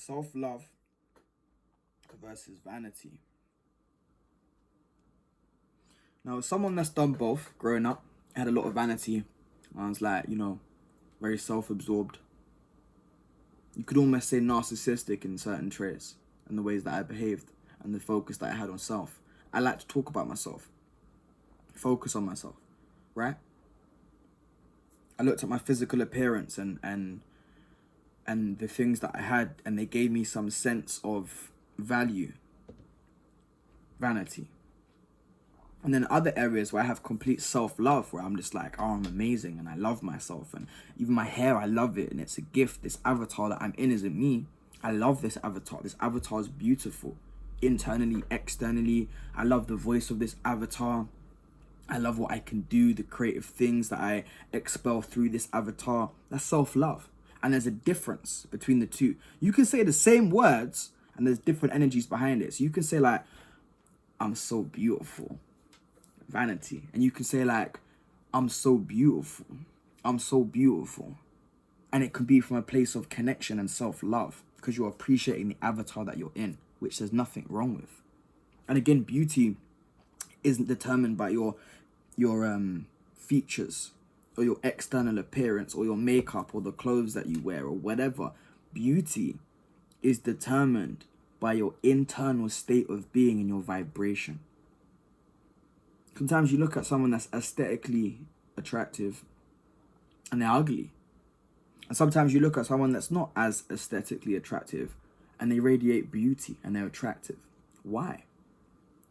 Self-love versus vanity. Now, as someone that's done both growing up, I had a lot of vanity. I was like, very self-absorbed. You could almost say narcissistic in certain traits and the ways that I behaved and the focus that I had on self. I like to talk about myself, focus on myself, right? I looked at my physical appearance and the things that I had, and they gave me some sense of value, vanity. And then other areas where I have complete self-love, where I'm just like, oh, I'm amazing and I love myself. And even my hair, I love it and it's a gift. This avatar that I'm in isn't me. I love this avatar. This avatar is beautiful. Internally, externally. I love the voice of this avatar. I love what I can do, the creative things that I expel through this avatar. That's self-love. And there's a difference between the two. You can say the same words and there's different energies behind it. So you can say like, I'm so beautiful. Vanity. And you can say like, I'm so beautiful. I'm so beautiful. And it can be from a place of connection and self-love because you're appreciating the avatar that you're in, which there's nothing wrong with. And again, beauty isn't determined by your features or your external appearance or your makeup or the clothes that you wear or whatever. Beauty is determined by your internal state of being and your vibration. Sometimes you look at someone that's aesthetically attractive and they're ugly. And sometimes you look at someone that's not as aesthetically attractive and they radiate beauty and they're attractive. Why?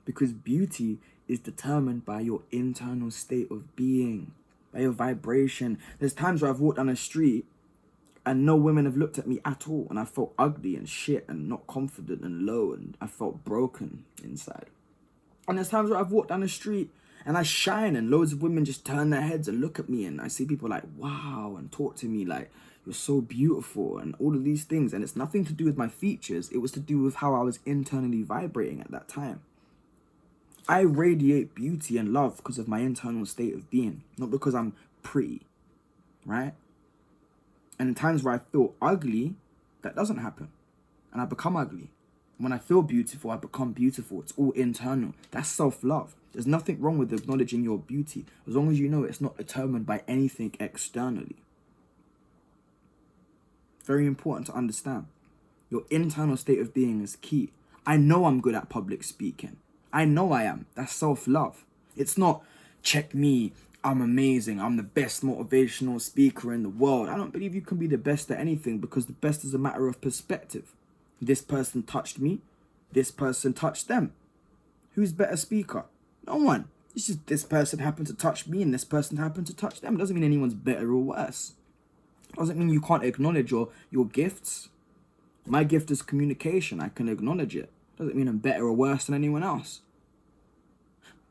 Because beauty is determined by your internal state of being, by your vibration. There's times where I've walked down the street and no women have looked at me at all and I felt ugly and shit and not confident and low and I felt broken inside. And there's times where I've walked down the street and I shine and loads of women just turn their heads and look at me and I see people like, wow, and talk to me like, you're so beautiful and all of these things. And it's nothing to do with my features. It was to do with how I was internally vibrating at that time. I radiate beauty and love because of my internal state of being, not because I'm pretty, right? And in times where I feel ugly, that doesn't happen. And I become ugly. When I feel beautiful, I become beautiful. It's all internal. That's self-love. There's nothing wrong with acknowledging your beauty, as long as you know it's not determined by anything externally. Very important to understand. Your internal state of being is key. I know I'm good at public speaking. I know I am. That's self-love. It's not, check me, I'm amazing, I'm the best motivational speaker in the world. I don't believe you can be the best at anything because the best is a matter of perspective. This person touched me, this person touched them. Who's better speaker? No one. It's just this person happened to touch me and this person happened to touch them. It doesn't mean anyone's better or worse. It doesn't mean you can't acknowledge your gifts. My gift is communication. I can acknowledge it. Doesn't mean I'm better or worse than anyone else.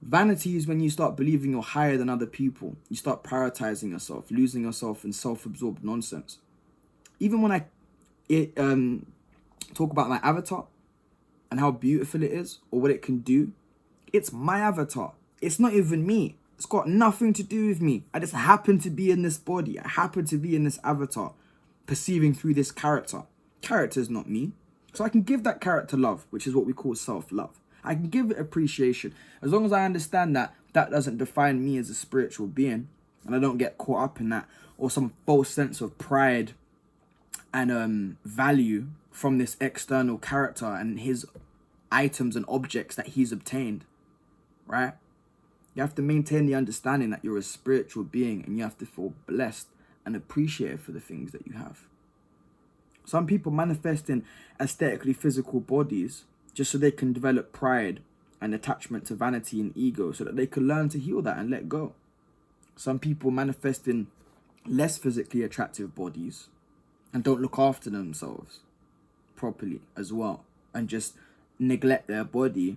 Vanity is when you start believing you're higher than other people. You start prioritizing yourself, losing yourself in self-absorbed nonsense. Even when I talk about my avatar and how beautiful it is or what it can do, it's my avatar. It's not even me. It's got nothing to do with me. I just happen to be in this body. I happen to be in this avatar, perceiving through this character. Character is not me. So I can give that character love, which is what we call self-love. I can give it appreciation. As long as I understand that that doesn't define me as a spiritual being and I don't get caught up in that or some false sense of pride and value from this external character and his items and objects that he's obtained, right? You have to maintain the understanding that you're a spiritual being and you have to feel blessed and appreciated for the things that you have. Some people manifest in aesthetically physical bodies just so they can develop pride and attachment to vanity and ego so that they can learn to heal that and let go. Some people manifest in less physically attractive bodies and don't look after themselves properly as well and just neglect their body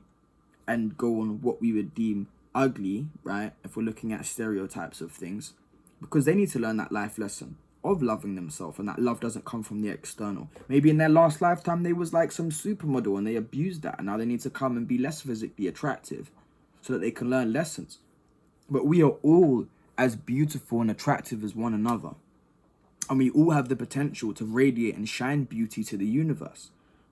and go on what we would deem ugly, right? If we're looking at stereotypes of things, because they need to learn that life lesson of loving themselves, and that love doesn't come from the external. Maybe in their last lifetime they was like some supermodel and they abused that and now they need to come and be less physically attractive so that they can learn lessons. But we are all as beautiful and attractive as one another, and we all have the potential to radiate and shine beauty to the universe.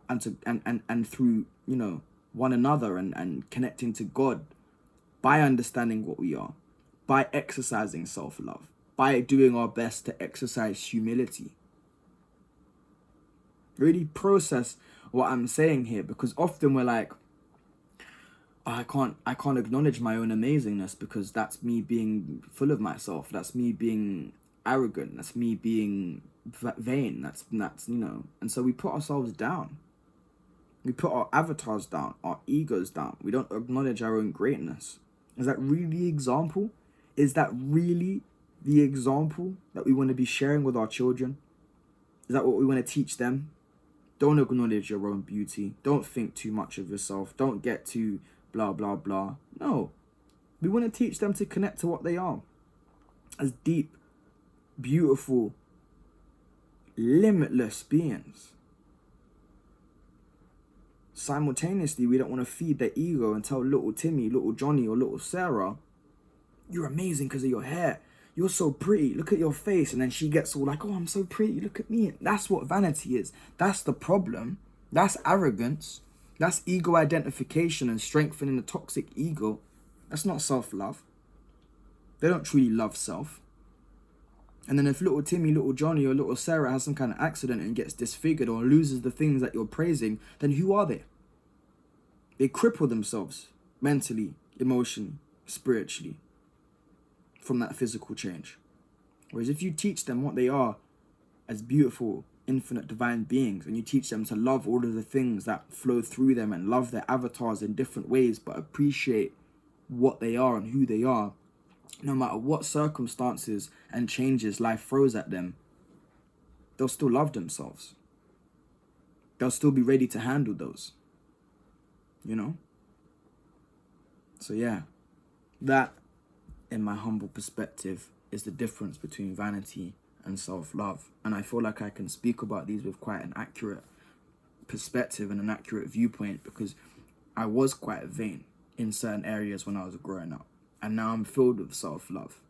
and through, you know, one another and connecting to God by understanding what we are, by exercising self-love, by doing our best to exercise humility. Really process what I'm saying here, because often we're like, "Oh, I can't acknowledge my own amazingness because that's me being full of myself. That's me being arrogant. That's me being vain. That's you know." And so we put ourselves down. We put our avatars down, our egos down. We don't acknowledge our own greatness. Is that really the example? Is that really the example that we want to be sharing with our children? Is that what we want to teach them? Don't acknowledge your own beauty. Don't think too much of yourself. Don't get too blah, blah, blah. No. We want to teach them to connect to what they are as deep, beautiful, limitless beings. Simultaneously, we don't want to feed their ego and tell little Timmy, little Johnny, or little Sarah, "You're amazing because of your hair. You're so pretty. Look at your face." And then she gets all like, "Oh, I'm so pretty. Look at me." That's what vanity is. That's the problem. That's arrogance. That's ego identification and strengthening the toxic ego. That's not self-love. They don't truly love self. And then if little Timmy, little Johnny, or little Sarah has some kind of accident and gets disfigured or loses the things that you're praising, then who are they? They cripple themselves mentally, emotionally, spiritually from that physical change. Whereas if you teach them what they are as beautiful, infinite, divine beings, and you teach them to love all of the things that flow through them and love their avatars in different ways, but appreciate what they are and who they are, no matter what circumstances and changes life throws at them, they'll still love themselves. They'll still be ready to handle those, you know? So yeah, that, in my humble perspective, is the difference between vanity and self-love. And I feel like I can speak about these with quite an accurate perspective and an accurate viewpoint, because I was quite vain in certain areas when I was growing up. And now I'm filled with self-love.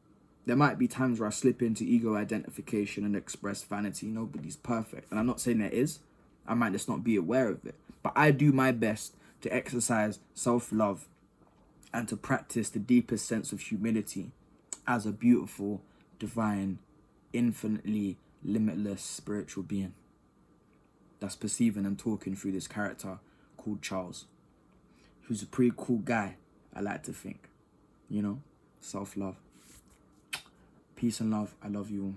There might be times where I slip into ego identification and express vanity. Nobody's perfect. And I'm not saying there is. I might just not be aware of it. But I do my best to exercise self-love and to practice the deepest sense of humility as a beautiful, divine, infinitely limitless spiritual being that's perceiving and talking through this character called Charles, who's a pretty cool guy, I like to think. You know, self-love. Peace and love. I love you all.